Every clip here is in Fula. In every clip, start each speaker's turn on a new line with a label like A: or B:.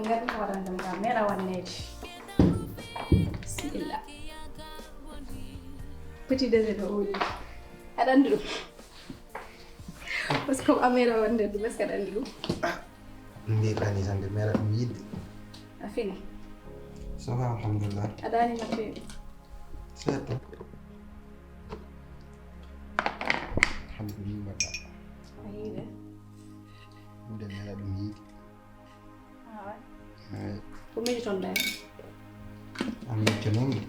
A: ngar mi waɗandam kam meeɗa wannede bisimilla petit déjeuner o woni aɗa andi ɗum par ce que comme a meeɗa wannede ɗum est ce que aɗa andi ɗum
B: mbirɗani tan de meeɗa ɗum yidde
A: a fini
B: ça va alhamdulillah
A: aɗa anima feewi
B: certo alhamdulillah mbaɗɗa
A: a yiide
B: ɗumde meeɗa ɗum yiide
A: eyi ko miiji toon ɗa
B: an miccanoomi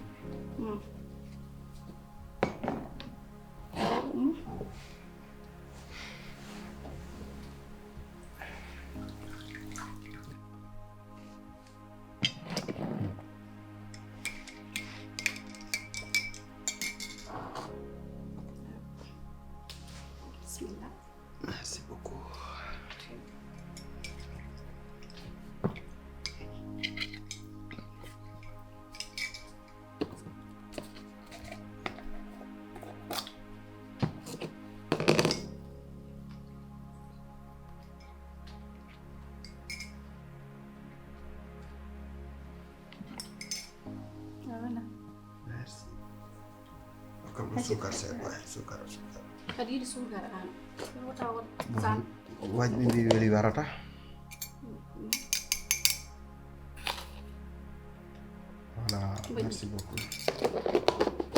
A: bisimilla
B: merci beaucoup
A: voilà
B: merci comme sukar seeɗa wayi sukar
A: kadi yiɗi sukara an wota won san
B: waji ɓe mbi weli warata voilà merci beaucoup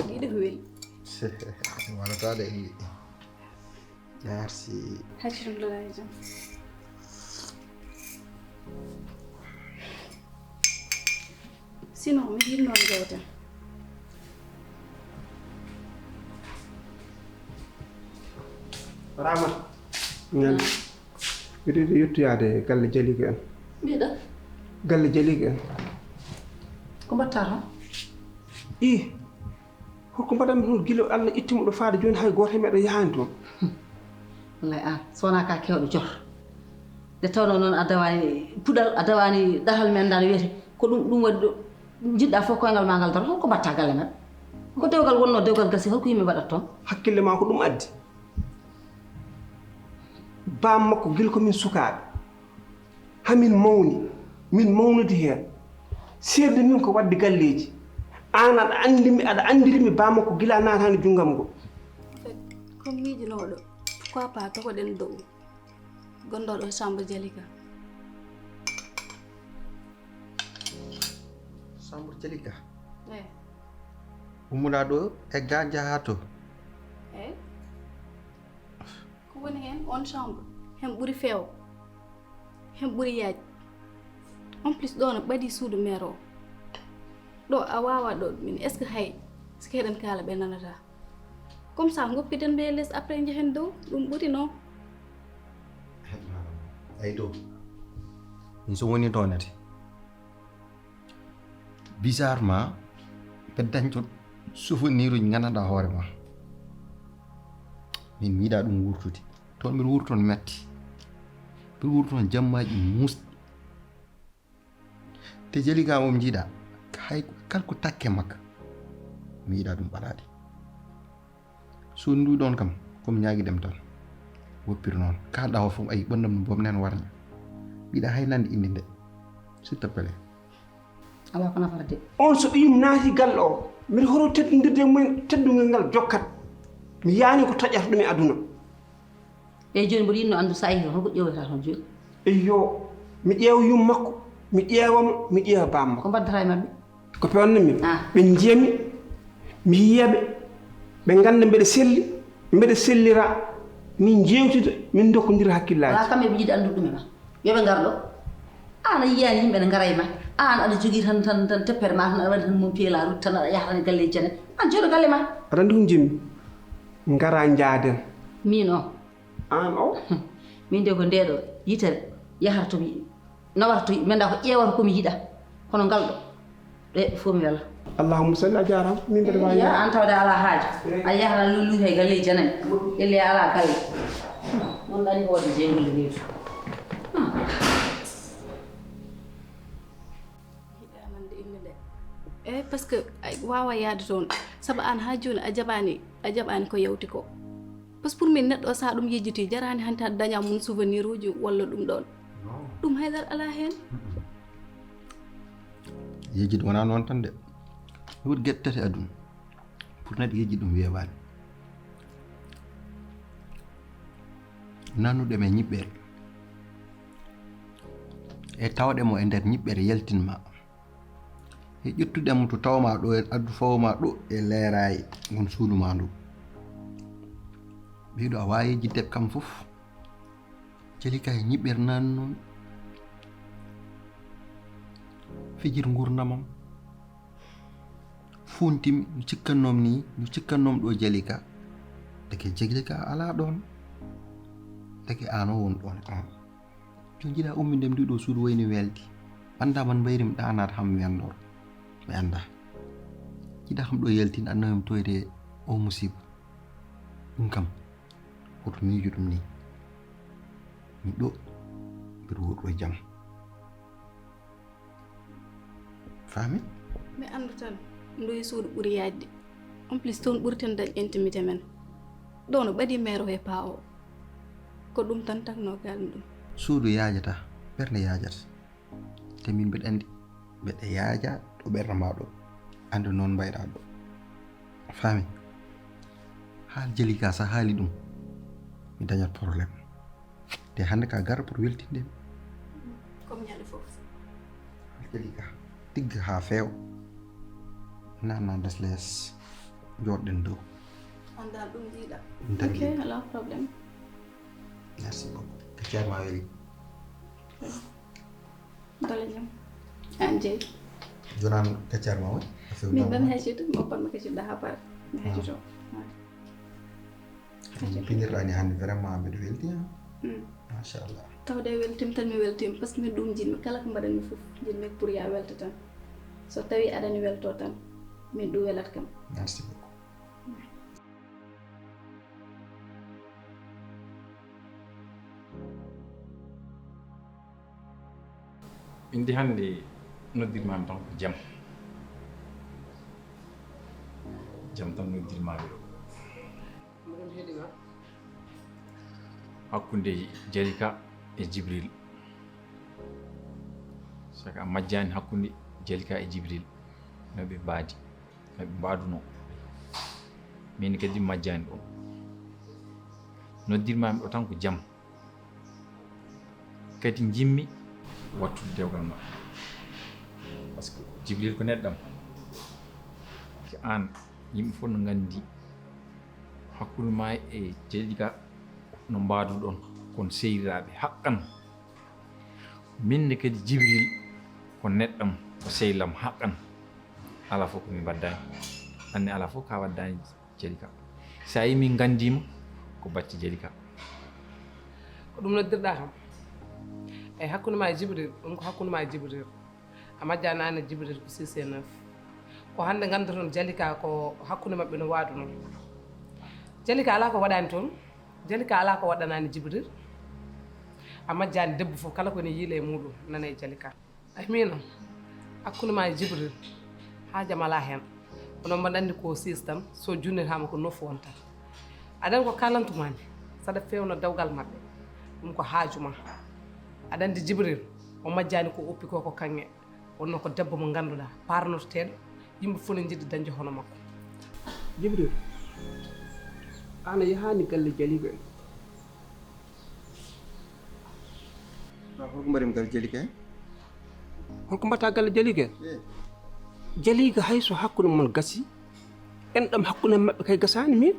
A: yiɗi ko weli
B: warata de merci
A: haccitudelahi jam sinon mi yiɗi noon jewten
C: Ramat ñan wiɗide yettoyade galle Jalika en
D: mbiɗa
C: galle Jalika en
D: ko mbatta toon
C: i holko mbaɗanmi toon gila Allah ittimo ɗo faade joni hay goto meeɗa yahani toon
D: wallay an so wona ka kewɗo joto nde tawno noon a dawani puɗal a dawani ɗatal men dal wiyete ko ɗum waɗi ɗo jiɗɗa fof koyngal ma ngal dara holko mbatta galle men ko dewgal wonno dewgal gasi holko yimɓe mbaɗat toon
C: hakkille ma ko ɗum addi bam makko gila komin sukaɓe hamin mawni min mawnude hen serde min ko wadde galleji an aɗa andirimi bam makko gila natani junggam ngo
A: comme miijinoɗo pourquoi pas togoɗen dow gonɗoɗo chambre Jalika
B: chambre Jalika
A: eyi
B: ummuɗa ɗo e ga jaha to
A: eyi ko woni hen on chambre hen ɓuuri feewo hen ɓuuri yaaj en plus ɗo no ɓaadi suudu maire o ɗo a wawa ɗo min est ce que hay so keɗen kaala ɓe nanata comme ça goppiden ɓe less après jehen dow ɗum ɓuuri noon
B: ay dow min so woni toonete bizarrement ɓe dañto souvenir uji gandanɗa hoore ma min mi yiɗa ɗum wurtude toon mbiɗa wurtoon metti mbiɗa wurtoon jammaji musɗi te Jalika mom jiiɗa hay kala ko takke makka mi yiɗa ɗum ɓaɗade so ndu ɗon kam komi ñaguidem tan woppir noon kalɗa o fof ayi ɓondam no bomnen warña mbiɗa hay nande inde nde s'il te plaît
D: ala ko nafata de
C: on so ɓiyum naati galle o mbiɗa horo teddodirde mumen teddugel ngal jokkat mi yaani ko taƴata ɗum e aduna
D: eyyi joni mboɗo yinno andu sa yehi toon holko ƴewata toon joni
C: eyyo mi ƴeewa yum makko mi ƴeewamo mi ƴeewa bam makko
D: ko mbaddata e mabɓe
C: ko pewande min
D: Ah.
C: ɓe jiyami mi yiyaɓe ɓe ganda mbeɗa selli mbeɗa sellira min jewtida min dokkodira hakkillaji
D: wala kamɓe ɓe jiiɗi andude ɗum e ma yoɓe gar ɗo an a yiyani yimɓe ne gara e ma an aɗa jogui tan teppere ma tan aɗa waɗi tan mum pied la route tan aɗa yaha tan e galleji janen an jooɗo galle ma
C: aɗa andi ko jimmi ngara jaaden
D: min o
C: an o
D: min de ko ndeɗo yitere yahata tomi nawata to mi anda ko ƴeewata komi yiiɗa kono ngal ɗo ɗe fof mi wela
C: allahumma salli a jarama min mbeɗa wawi
D: ya an tawde ala haaju a yahata lullude e galleji janen elle ala galle non ɗani ko wadde jeygol reedu
A: hiɗanande inde nde eyi par ce que wawa yaade toon saabu an ha joni a jaɓani ko yewti ko par ce que pour min neɗɗo sa ɗum yejjiti jarani hanti aɗa daña mum souvenir uji walla ɗum ɗon ɗum haydara ala hen
B: yejjid wona noon tan de woodi geɗe tati aduna pour neɗɗo yejji ɗum weeɓaani nannuɗe men ñiɓɓere e tawɗe mo e nder ñiɓɓere yaltinma e ƴettuɗemo to tawma ɗo e addu fawma ɗo e leerayi ngon suudu ma ndu ɓiɗo a wawi yejjidde kam fof Jalika e ñiɓɓere nan noon fijir gurdamam funtimi no cikkannom ni no cikkannom ɗo Jalika Jalika ala ɗon deke an o won ɗon jon jiɗa umminde mi ɗiɗo suudu wayni weldi anda man mbayri mi ɗanat ham wendor mi anda jiɗa kam ɗo yaltin annawim toyde o musiba ɗum kam woto miijo ɗum ni mi ɗo mbiɗa woɗɗo jam faami
A: mi andu tan ndoyi suudu ɓuri yajde en plus toon ɓurten dañ intimité men ɗo no ɓaɗi mero e paa o ko ɗum tan takno kalmi ɗum
B: suudu yaajata ɓernde yaajata te min mbiɗa andi mbeɗa yaaja ɗo ɓernde ma ɗo ande noon mbayɗa ɗo faami haal Jalika sa haali ɗum mi dañat probléme te hande ka gara pour weltindemi
A: comme ñande fof
B: haal Jalika tigga ha feew nanna des lees joɗɗen dow
A: andal ɗum jiiɗa
B: ɗum
A: ok ala probléme
B: merci beaucoup ko ceerma weli
A: dole ñam an jeeyi
B: jonan kaccarma woni
A: min bami hejjito mi oppanma kacciɗɗa ha pare mi hejjito
B: pinirɗani hande vraiment mbiɗa welti machallah
A: tawde weltim tan mi weltima par ce que min ɗum jinmi kala ko mbaɗanmi fof jinmi pour ya welta tan so tawi aɗani welto tan min ɗum welat kam
B: merci beaucoup
E: indi hande noddirmami tan ko jam tan noddirmami ɗo hakkunde Jalika e Jibril saka a majjani hakkunde Jalika e Jibril no ɓe mbaadi no ɓe mbaduno min kadi majjani ɗum noddirmami ɗo tan ko jam kadi jimmi wattude dewgal maɓɓe par ce que Jibril ko neɗɗam ko an yimɓe fof no gandi hakkude ma e Jalika no mbaduɗon kon seyriraɓe haqqan minne kadi Jibril ko neɗɗam ko sehlam haqqan ala fof komi waddani anne ala fof ka waddani Jalika sa yi min gandima ko bacci Jalika
F: ko ɗum noddirɗa kam eyyi hakkude ma e Jibril ɗum ko hakkude ma e Jibril a majjanani e Jibril ko 6 et 9 ko hande ganduton Jalika ko hakkude mabɓe no waadu noon Jalika ala ko waɗani toon Jalika ala ko waɗanani Jibril a majjani debbo fof kala kone yiile e muɗum nana e Jalika ay mino hakkude ma e Jibril haajam ala hen onon mbaɗa andi ko 6 tan so junnitama ko 9 wonta aɗan ko kalantumani saɗa fewno dewgal maɓɓe ɗum ko haajuma aɗa andi Jibril o majjani ko oppi ko kanŋe wonno ko debbo mo ganduɗa parnototeɗo yimɓe fof ne jiɗi dañde hono makko
C: Jibril ana yahani galle Jalika
B: holko mbaɗimi galle Jalika en
C: holko mbatta galle Jalika Jalika hayso hakkude mon gasi en ɗam hakkude maɓɓe kay gasani min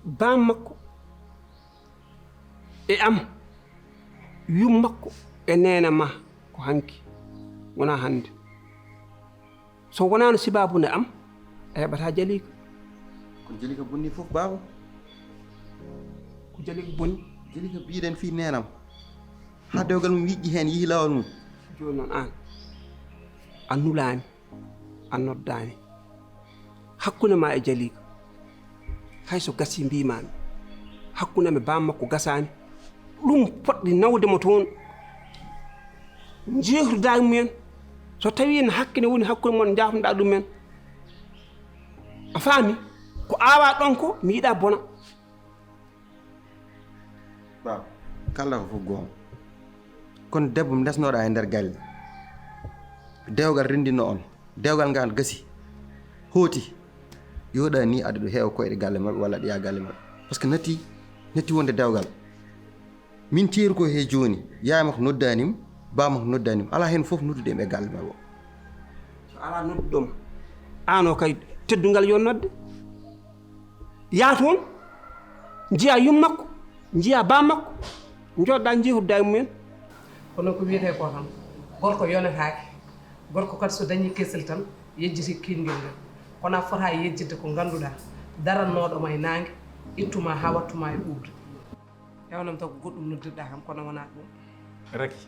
C: bam makko e am yum makko e nena ma ko hanki wona hande so wonano sibabude am a heɓata Jalika
B: ko Jalika bonni fof baba
C: ko Jalika bonni
B: Jalika biɗen fi nenam ha dewgal mum yiƴƴi hen yihi lawol mum
C: joni noon an a nulani a noddani hakkude ma e Jalika hayso gasi mbimami hakkude me bam makko gasani ɗum poɗɗi nawdemo toon jeehruda mumen so tawi ne hakkine woni hakkude mon jafnoɗa ɗumen a faami ko awa ɗon ko mi yiiɗa bona
B: baba kala ko fof gonga kon debbo mi desnoɗa e nder galle dewgal rendinno on dewgal ngal gasi hooti yoɗa ni aɗa ɗo heewa koyɗe galle maɓɓe walla ɗiya galle maɓɓe par ce que natti wonde dewgal min teeru ko he joni yayma ko noddanim bama ko noddanim ala hen foof noddude e galle maɓɓe o
C: so ala nodduɗoma an o kay teddungal yo nodde yaa toon jiya yum makko jiya ba makko jooɗɗa jehudda e mumen
F: kono ko wiyete ko tan gorko yonetaake gorko kadi so dañi kesel tan yejjiti kiingel ngel kono a fota yejjidde ko ngannduɗaa darannoɗoma e naange ittuma haa wattuma e ɓuuɓde ewnam taw ko goɗɗum noddirɗa kam kono wonaa ɗum
E: raki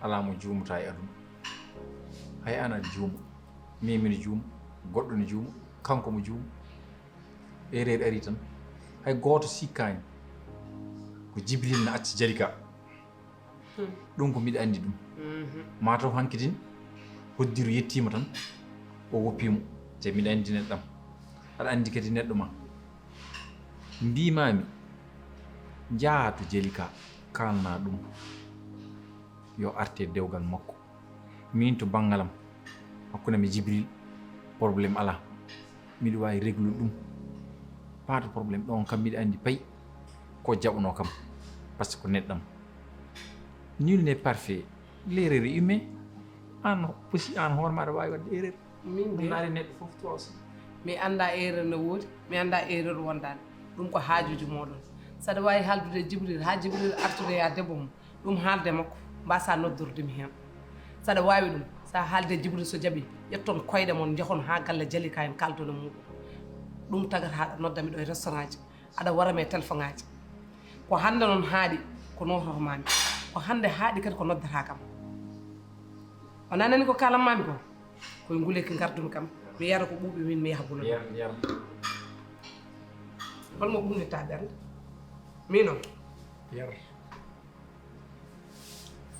E: alaa mo juumata e aduna hay an aɗa juuma mimine juuma goɗɗo ne juuma kanko mo juuma erreur ari tan hay gooto sikkaani ko jibril ne acci Jalika ɗum ko mbiɗa anndi ɗum mataw hanki tin hoddiru yettima tan o woppimo te mbiɗa anndi neɗɗam aɗa anndi kadi neɗɗo ma mbimami jaa to Jalika kalna ɗum yo arte dewgal makko min to banggalam hakkunde mi jibril probléme ala miɗo wawi réglude ɗum paata probléme ɗon kam mbiɗa anndi payi ko jaɓno kam par ce que ko neɗɗam nul n'est parfait l'erreur est humain an aussi an hoore maɗa wawi wadde erreur
F: min de
E: naari neɗɗo fof to aussi
F: mi annda erreur no woodi mi annda erreur wondani ɗum ko haajuji moɗon saɗa wawi haaldude jibril ha jibril artude ya debbo mum ɗum haalde makko mbasa noddordemi hen saɗa wawi ɗum sa haalde jibril so jaaɓi ƴetton koyɗe mon jehon ha galle Jalika en kaldono muɗum ɗum tagata haɗa noddami ɗo e restaurant ji aɗa warame téléphone ngaji ko hande noon haaɗi ko nototomami ko hande haaɗi kadi ko noddata kam o nanani ko kalammami ko koye nguleki gardumi kam mi yara ko ɓuuɓi min mi yaha bulo holmo ɓumnitta ɓernde min o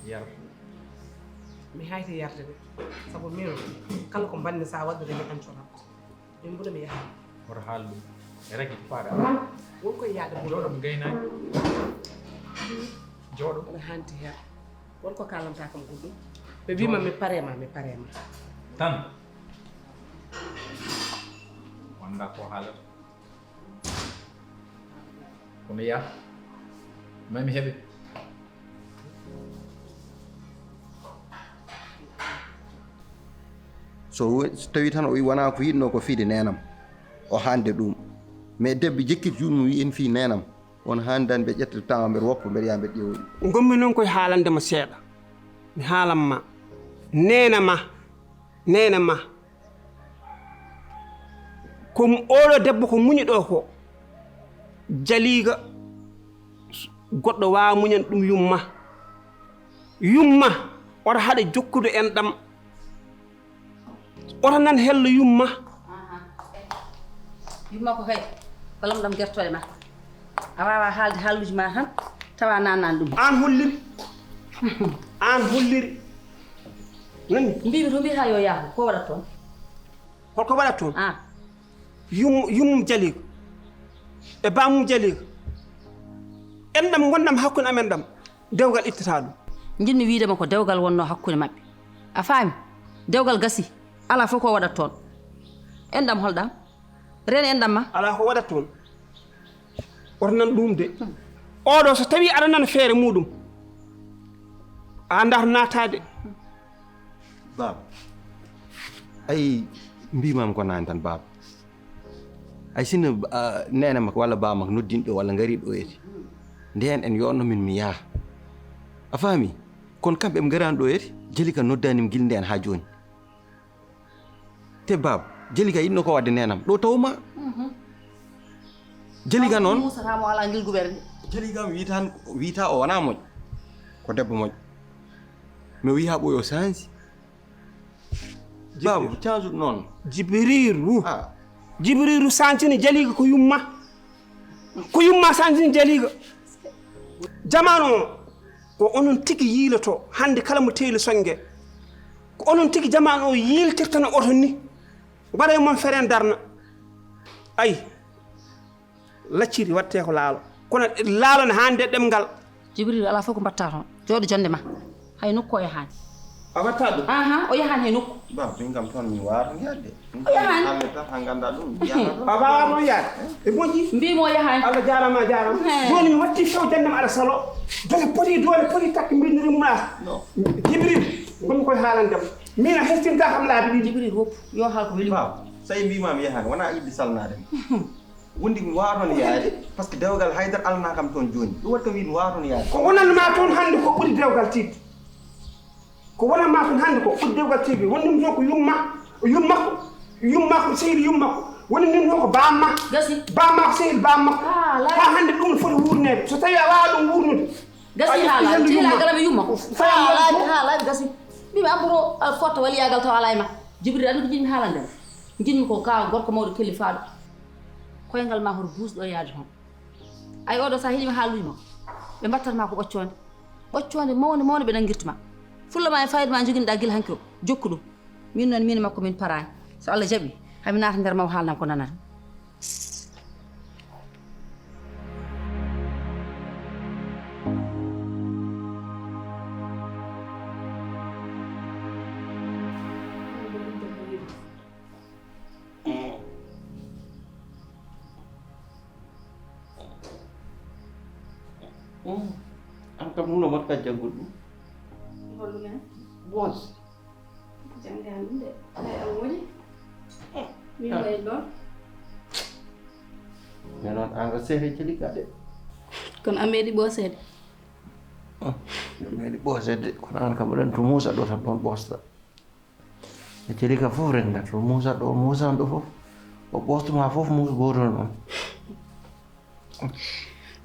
E: yar
F: mi hayti yarde de saabu min o kala ko banni sa waddude mi ancorat min mbuɗa mi yaha
E: woto haal ɗum reki faaɗa
F: wonkoye yaade bulo
E: jooɗo mi gaynaki jooɗo
F: aɗa hanti hen wonko kalamta kam goɗɗum ɓe wima mi parema
E: tan wanda ko haalata komi yaha mami heɓe
B: so tawi tan o wi wona ko yiɗno ko fiide nenam o hande ɗum mais debbo jekkiti juɗmum wi en fi nenam on handani ɓe ƴetta temps mbeɗa woppa mbeɗa yaha mbeɗa ƴewoɗi
C: gommi noon koye haalandema seeɗa mi haalanma nena ma ko oɗo debbo ko muñi ɗo ko Jalika goɗɗo wawa muñan ɗum yumma oto haɗa jokkude en ɗam oto nan hello yumma
D: ko kay balam ɗam guertoye ma a wawa haalde haaluji ma tan tawa nanani ɗum
C: an holliri nani
D: mbimi to mbiyata yo yaahu ko waɗat toon
C: holko waɗat toon yummum Jalika e bamum Jalika en ɗam gondam hakkude amen ɗam dewgal ittata ɗum
D: jinmi wiidema ko dewgal wonno hakkude maɓɓe a faami dewgal gasi ala fof ko waɗat toon en ɗam holɗam reni en ɗam ma
C: ala ko waɗat toon oto nan ɗum de oɗo so tawi aɗa nana feere muɗum a ndar natade
B: baba ay mbimam ko nani tan baba ay sinno nene makko walla baba makko noddinɗo walla ngari ɗo eti nden en yonno min mi yaha a faami kono kamɓe ɓe garani ɗo eti Jalika noddanimi guila nden ha joni te baba Jalika yiɗno ko wadde nenam ɗo tawma Jalika noon
D: musatamo ala guilgu ɓerde
B: Jalika mi wita o wona moƴƴo ko debbo moƴƴo mi wi ha ɓoyo sansi baba change noon
C: jibriru sancini Jalika ko yumma sancini Jalika jamanu o ko onon tigi yiiloto hande kala mo teeli songue ko onon tigi jamanu o yiltirtano oto ni waɗa mon feren darna ay lacciri watte ko laalo kono laalo ne hande ɗemgal
D: jibril ala fof ko mbatta toon jooɗo jonde ma hay nokku o yahaani
C: awata ɗum
D: o yahaani hay nokku
B: ba min kam toon mi waaran yaade
D: o yahaani
B: alle tan ha ganda ɗum yaha
C: a wawa noon yaade e moƴƴi
D: mbimo o yahaani
C: Allah jarama jarama joni mi watti fewjandema aɗa salo dole poti takki mbindiri mum Jibril gomi koye haalandema min a hestinta kam laabi ɗiɗi
D: Jibril woppu yo haal ko weli
B: ba say mbima mi yahani wona iddi salnade wondi mi waaton yaade par ce que dewgal haydar alana kam toon joni ɗum waɗi kam wi mi waaton yaade
C: ko wonanma toon hannde ko ɓuri dewgal tigui ko wonanma toon hannde ko ɓuri dewgal tigui wonnim toon ko yummakko sehil yummakko woni nin toon ko bamma
D: gasi
C: bamma ko sehil bammakko ha hannde ɗum ne foti wurnede so tawi a wawa ɗum wurnude
D: gasi haala tiilagala mi yumma haalaaɓe gasi mbimi abboro fotta waliyagal taw ala e ma Jibril andi ko jiɗmi haalandema jinmi ko ka gorko mawɗo kelifaaɗo koyngal ma hoto buusɗo yaade toon ay oɗo sa heeɗima haaluyma ɓe mbattatma ko ɓoccode mawde ɓe nanguirtuma fulla ma e fayida ma joguinoɗa guila hanki o jokku ɗum min noon min makko min parani so Allah jaaɓi hami naata nder mawo haalnam ko nanata
B: an kam nuno mat ka jangol ɗum
A: hollumen
B: bos
A: janngani ɗum de ay am woni min way ɗon
B: mais noon an ko seere jeli ka de
A: kono a meeɗi ɓooseede
B: meeɗi ɓoosede kono an kam oɗen to muusa ɗo tan ɗon ɓoosta e jeli ka fof rendat to muusa ɗo muusan ɗo fof o ɓoostuma fof muusa gootol noon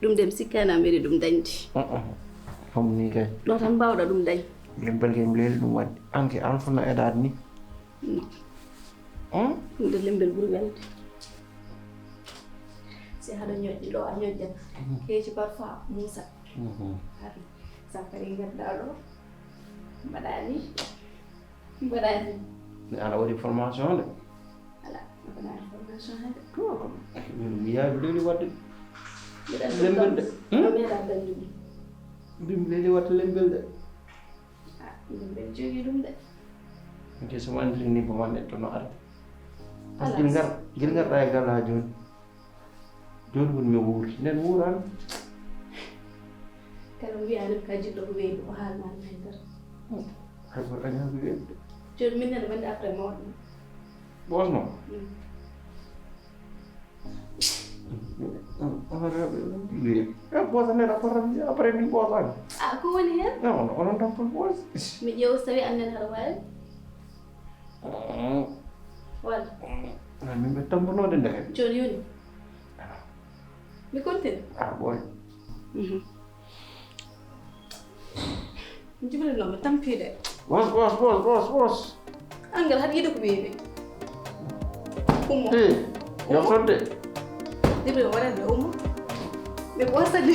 A: ɗum de mi sikkani a meeɗi ɗum dañde
B: ɗum ni kay
A: ɗo tan mbawɗa ɗum dañ
B: lembel ke mi leeli ɗum waɗde an ke an fonno eɗade ni
A: ɗum de lembel ɓuri welde si haɗa ñoƴƴi ɗo a ñoƴƴat heeci parfois muusa ari sakkari gadda ɗo mbaɗani
B: mi ana waɗi formation de
A: ala mbaɗani formation hade
B: mi yawi mi leeli wadde lembel de
A: a meeɗa dañde ɗum
B: mbimi leeli wadde lembel de
A: lembel jogii ɗum de
B: ke somo andiri ni boman neɗɗo no arde par ce que gil garɗa e gal ha joni joni woni mi wuuri nden wuurani
A: kala mbiya ɗum ka jiɗɗo ko weeɗi o haalnani haydara
B: hay goto añaɓe weɓde
A: joni min nene wonde après mawɗo
B: ɓosno honoreɓe weeɓi e ɓoosa nen après min ɓoosani
A: ko woni hen
B: non onon tan foti ɓoos
A: mi ƴeewo so tawi annen haɗa wawi walla
B: min ɓe tamponode ndeke
A: joni yoni mi continue
B: ɓooy
A: Jibril noon mi tampiɗe
B: ɓos
A: angal haɗa yiɗi ko weeɓi ummo
B: yoftorde
A: Jibril waɗande ummo ɓe ɓoosade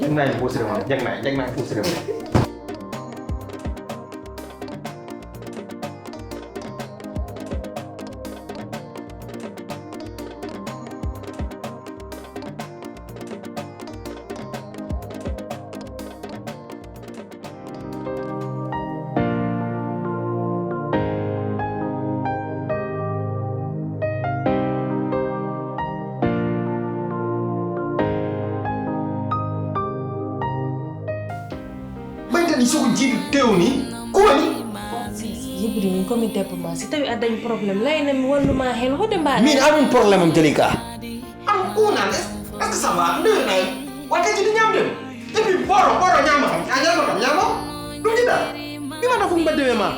B: jagnayi ɓoosire ma jagnayi ɓoosire ma ɓaytani soko jiiɗi tewni ko woni
G: Jibril min komin debbo ma si tawi a dañi probléme layna mi walluma hen hode mbaɗa
B: min aɗum probléme am jeli ka am unan est ce que ça va ndewnayi watte jiɗi ñamde et puis ɓoro ñama kam a ñama kam ñama ɗum jiɗa ɗimata fof mbaddewe ma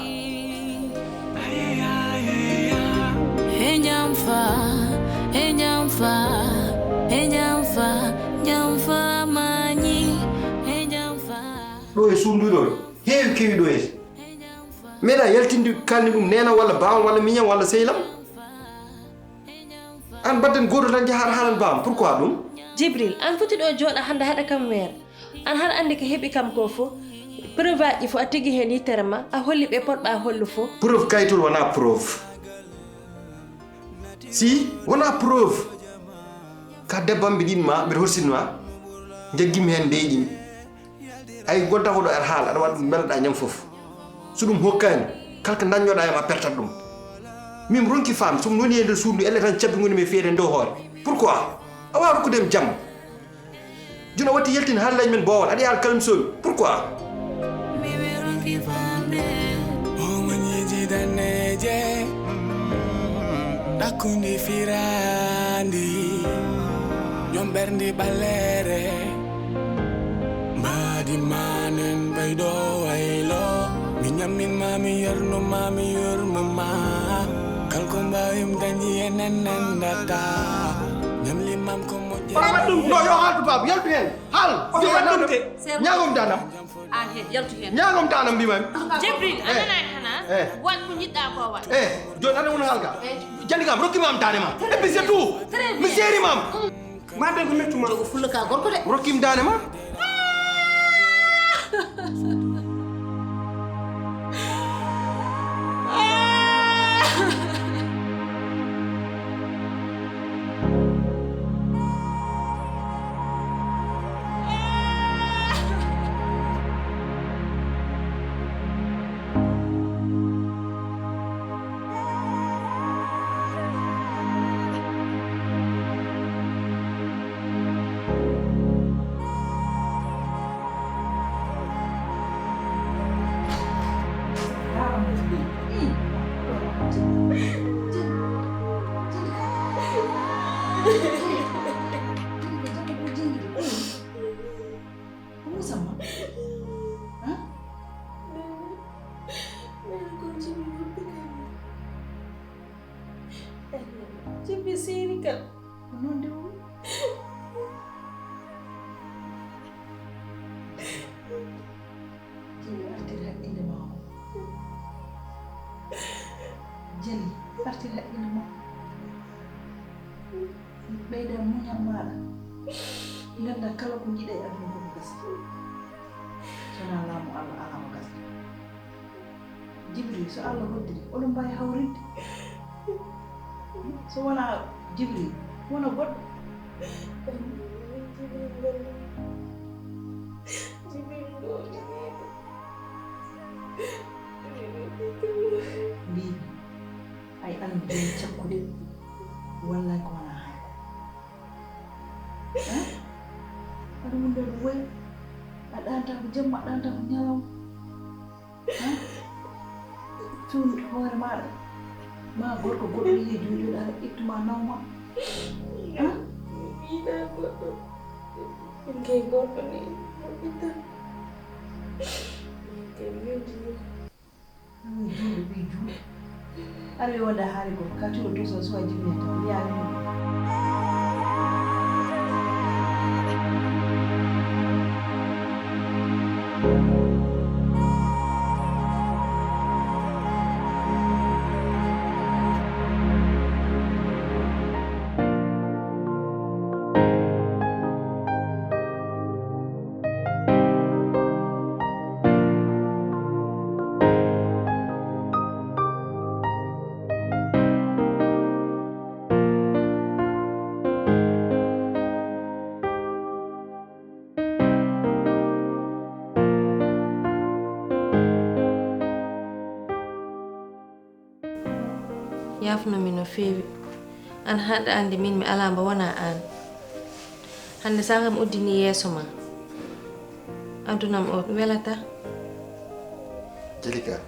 B: ɗo e sunduɗo heewi kewi ɗo e meeɗa yaltinde kalni ɗum nena walla bawam walla miñam walla sehlam an badden goto tan jahata haalan bawam pourquoi ɗum
G: Jibril an foti ɗo jooɗa hande haɗa kam weere an haɗa andi ko heeɓi kam ko fof preuve aji fof a tigui hen yittere ma a holli ɓe poɗɗa hollu fof
B: preuve kayitol wona preuve si wona preuve ka debbam mbiɗa yinma mbiɗa horsinma jeggimi hen ndeeƴimi ay gonta ko ɗo ar haala aɗa waɗa ɗum melaɗa ñam fof so ɗum hokkani kala ko dañoɗa e ma pertat ɗum min ronki fam somi woni e nder suudu elle tan cabbi ngoni mi feere dow hoore pourquoi a wawa rokkudemi jaam joni a watti yaltini haallaji men boowal aɗa yaha kalmi somi pourquoi
H: ɗakkundi firandi jom ɓernde ɓallere mbaadi manen ɓeydo waylo mi ñamminma mi yernuma mi yurmuma kalko mbawim dañi e nennendata ñamlimam ko moƴƴe
B: no yo haaltu baaba yaltu hen haal
C: waɗɗumte
B: ñagom danam
D: an hen yaltu hen
B: ñagom danam mbimami
G: Jibril anana hana wat ko jidda ko wat
B: joni aɗa wona haalga jandi kam rokkimam dane ma et puis c'est tout mi seerimam
C: ma de ko mettuma
D: jogo fulla ka gorko de
B: rokkim dane ma
G: Jibril sini kan
I: non de jeli partir haqqille ma ɓeyda muñal maɗa ganda kala ko jiiɗa e aduna koko gasa sona laamu allah alama gasa Jibril so allah hoddiri oɗon mbawi hawrinde so wona Jibril wona goɗɗo mbimi ay allah joni cakkude wallay ko wona hayko aɗa wonde ɗo woyi a ɗanta ko jamma a ɗanta ko ñalawma tuunude hoore maɗa ma gorko goɗɗo yiye jooɗoɗa aɗa ittuma nawma
G: Mina goɗɗo min kay goɗɗo ni ita min kay miwdini
I: juuɗo ɓi juuɗo aɗa wi wonde haali ko katiɗo toso suwa jibine tan wiyanimo
G: yafnomi no feewi an haɗa andi min mi ala mbo wona an hande sa kam uddini yeeso ma adunam o welata
B: Jalika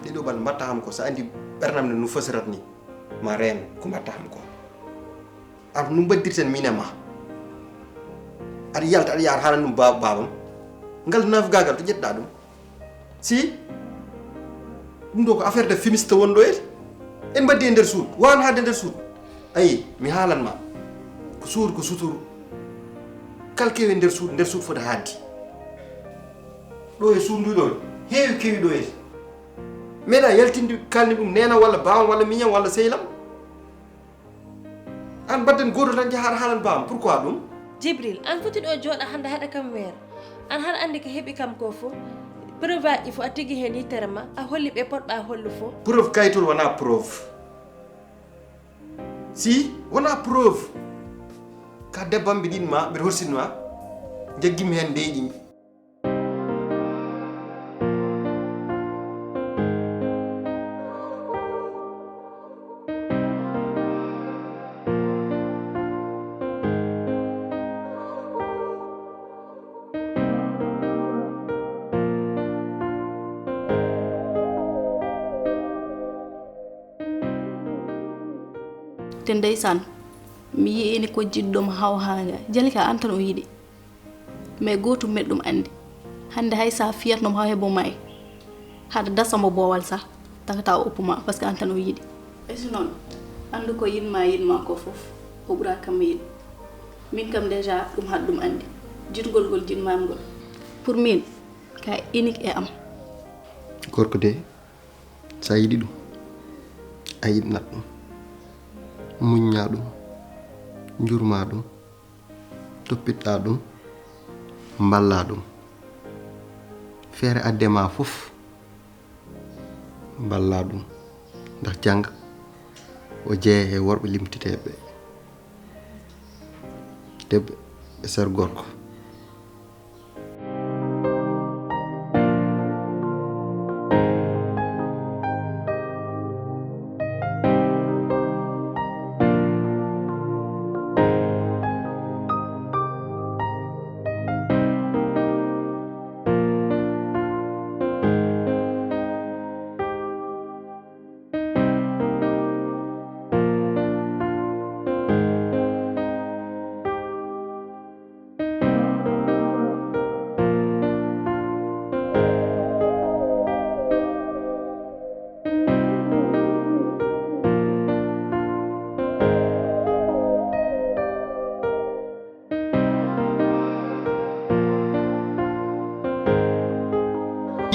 B: ɗiɗo bal mbatta ham ko so andi ɓernam nde no fosirat ni ma reen ko mbatta ham ko ar no baddirten min e ma aɗa yalta aɗa yaar haalan ɗum babam ngal nafgagal to ƴetɗa ɗum si ɗum ɗo ko affaire de fumiste wonɗo en mbaddi e nder suudu wawan haade nder suudu ayi mi haalanma ko suudu ko suturu kala kewi nder suudu foti haaddi ɗo e suudu ɗo heewi kewi ɗo meeɗa yaltinde kalni ɗum nena walla bawam walla miñam walla sehlam an badden goto tan jahata haalan bawam pourquoi ɗum
G: Jibril an foti ɗo jooɗa hande haɗa kam weere an haɗa andi ko heeɓi kam ko fof preuve aji fof a tigi hen yittere ma a holli ɓe poɗɗa hollu fof
B: preuve kayitol wona preuve si wona preuve ka debbam bi din ma be horsinma jaggim hen deeji
A: te ndeysan mi yi'ini ko jiddom hawhanga Jalika antan o yidi mais goto meddum andi hande hay sa fiyatnom haw hebo may hada dasamo bowal sa takata opuma parce que antan o yidi esi non andu ko yinma ko fof o bura kam yidi min kam déjà dum haddum andi jitgol gol jinmam gol pour min ka unique e am
B: gorko de sa yidi dum ayid nat muñña ɗum jurma ɗum toppitta ɗum mballa ɗum feere addema fof mballa ɗum ndax janga o jeeye e worɓe limtiteɓe debbo e ser gorko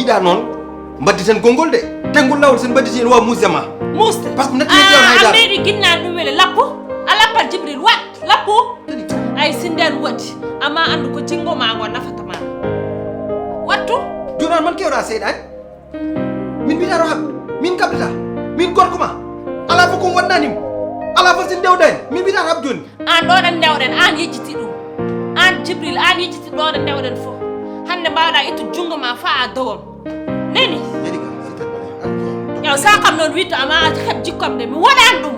B: ida non mbaddi tan gongol de tengol lawol sen mbaddi en wa musema
J: muste
B: parce que natti jew hayda
J: amedi ginna dum wele lappo alappal Jibril wat lappo ay sinder wati ama andu ko jingo ma ngo nafata ma wattu
B: jonan man kewra seydan min bitaro hab min kabita min gorkuma ala fa ko wonnanim ala fa sin dewden min bitaro hab joni
J: an do dan dewden an yejjiti dum an Jibril an yejjiti do dan dewden fo hande bawda itu jungo ma fa a dawol neni yow sa xam non witt ama xeb jikkom de mi wodan dum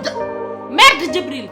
J: merde Jibril